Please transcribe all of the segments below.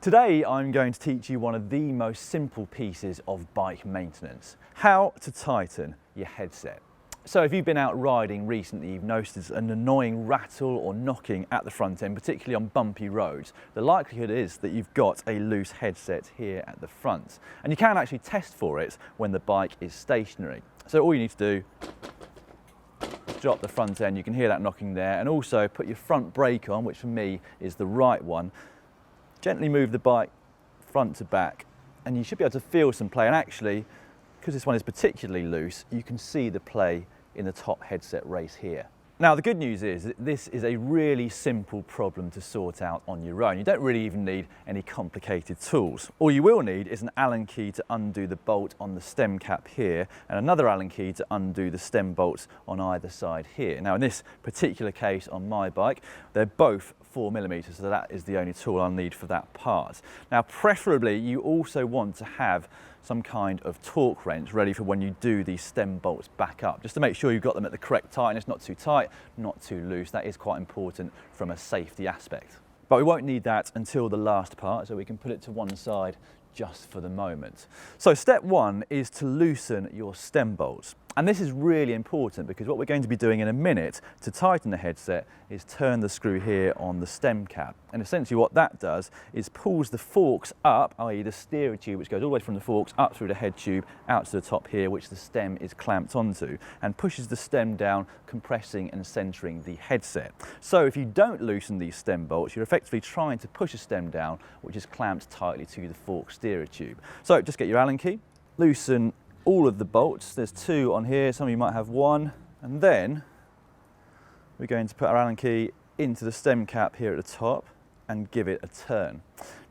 Today I'm going to teach you one of the most simple pieces of bike maintenance, how to tighten your headset. So if you've been out riding recently, you've noticed an annoying rattle or knocking at the front end, particularly on bumpy roads. The likelihood is that you've got a loose headset here at the front. And you can actually test for it when the bike is stationary. So all you need to do, drop the front end, you can hear that knocking there, and also put your front brake on, which for me is the right one. Gently move the bike front to back, and you should be able to feel some play. And actually, because this one is particularly loose, you can see the play in the top headset race here. Now, the good news is that this is a really simple problem to sort out on your own. You don't really even need any complicated tools. All you will need is an Allen key to undo the bolt on the stem cap here, and another Allen key to undo the stem bolts on either side here. Now, in this particular case on my bike, they're both 4mm, so that is the only tool I'll need for that part. Now, preferably, you also want to have some kind of torque wrench ready for when you do these stem bolts back up, just to make sure you've got them at the correct tightness, not too tight, not too loose. That is quite important from a safety aspect. But we won't need that until the last part, so we can put it to one side just for the moment. So step one is to loosen your stem bolts. And this is really important because what we're going to be doing in a minute to tighten the headset is turn the screw here on the stem cap. And essentially what that does is pulls the forks up, i.e. the steerer tube, which goes all the way from the forks up through the head tube out to the top here, which the stem is clamped onto, and pushes the stem down, compressing and centering the headset. So if you don't loosen these stem bolts, you're effectively trying to push a stem down, which is clamped tightly to the fork steerer tube. So just get your Allen key, loosen all of the bolts. There's two on here, some of you might have one, and then we're going to put our Allen key into the stem cap here at the top and give it a turn.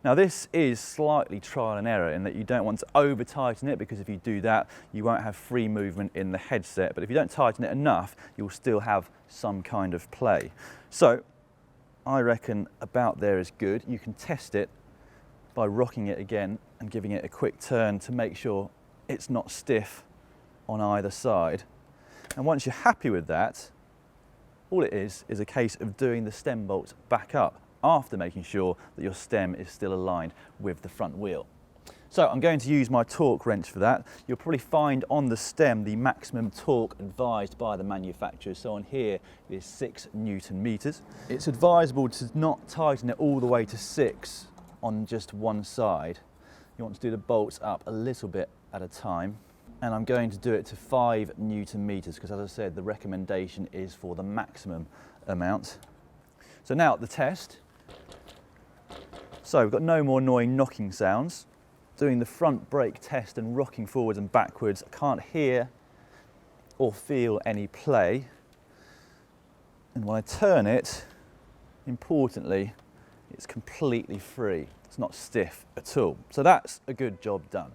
Now this is slightly trial and error in that you don't want to over tighten it, because if you do that you won't have free movement in the headset, but if you don't tighten it enough you'll still have some kind of play. So I reckon about there is good. You can test it by rocking it again and giving it a quick turn to make sure it's not stiff on either side. And once you're happy with that, all it is a case of doing the stem bolts back up after making sure that your stem is still aligned with the front wheel. So I'm going to use my torque wrench for that. You'll probably find on the stem the maximum torque advised by the manufacturer. So on here is 6 Newton meters. It's advisable to not tighten it all the way to 6 on just one side. You want to do the bolts up a little bit at a time, and I'm going to do it to 5 Newton meters because, as I said, the recommendation is for the maximum amount. So now the test. So we've got no more annoying knocking sounds. Doing the front brake test and rocking forwards and backwards, I can't hear or feel any play. And when I turn it, importantly, it's completely free. It's not stiff at all. So that's a good job done.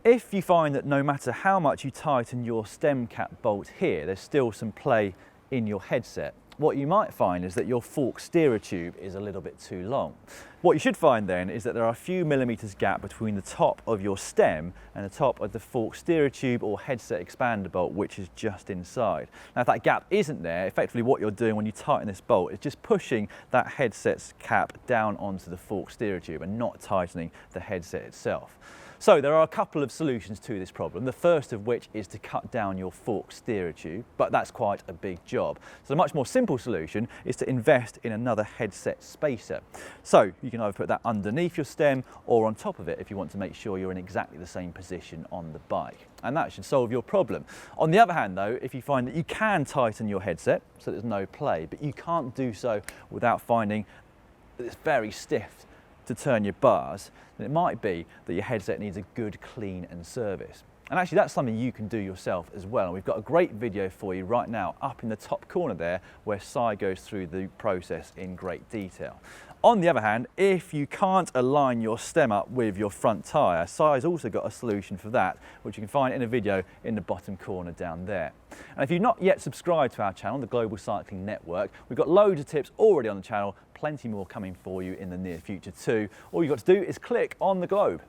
If you find that no matter how much you tighten your stem cap bolt here, there's still some play in your headset, what you might find is that your fork steerer tube is a little bit too long. What you should find then is that there are a few millimeters gap between the top of your stem and the top of the fork steerer tube or headset expander bolt, which is just inside. Now, if that gap isn't there, effectively what you're doing when you tighten this bolt is just pushing that headset's cap down onto the fork steerer tube and not tightening the headset itself. So there are a couple of solutions to this problem, the first of which is to cut down your fork steerer tube, but that's quite a big job. So a much more simple solution is to invest in another headset spacer. So you can either put that underneath your stem or on top of it if you want to make sure you're in exactly the same position on the bike. And that should solve your problem. On the other hand though, if you find that you can tighten your headset so there's no play, but you can't do so without finding that it's very stiff to turn your bars, then it might be that your headset needs a good clean and service. And actually that's something you can do yourself as well. And we've got a great video for you right now up in the top corner there where Cy goes through the process in great detail. On the other hand, if you can't align your stem up with your front tyre, Cy's also got a solution for that, which you can find in a video in the bottom corner down there. And if you've not yet subscribed to our channel, the Global Cycling Network, we've got loads of tips already on the channel, plenty more coming for you in the near future too. All you've got to do is click on the globe.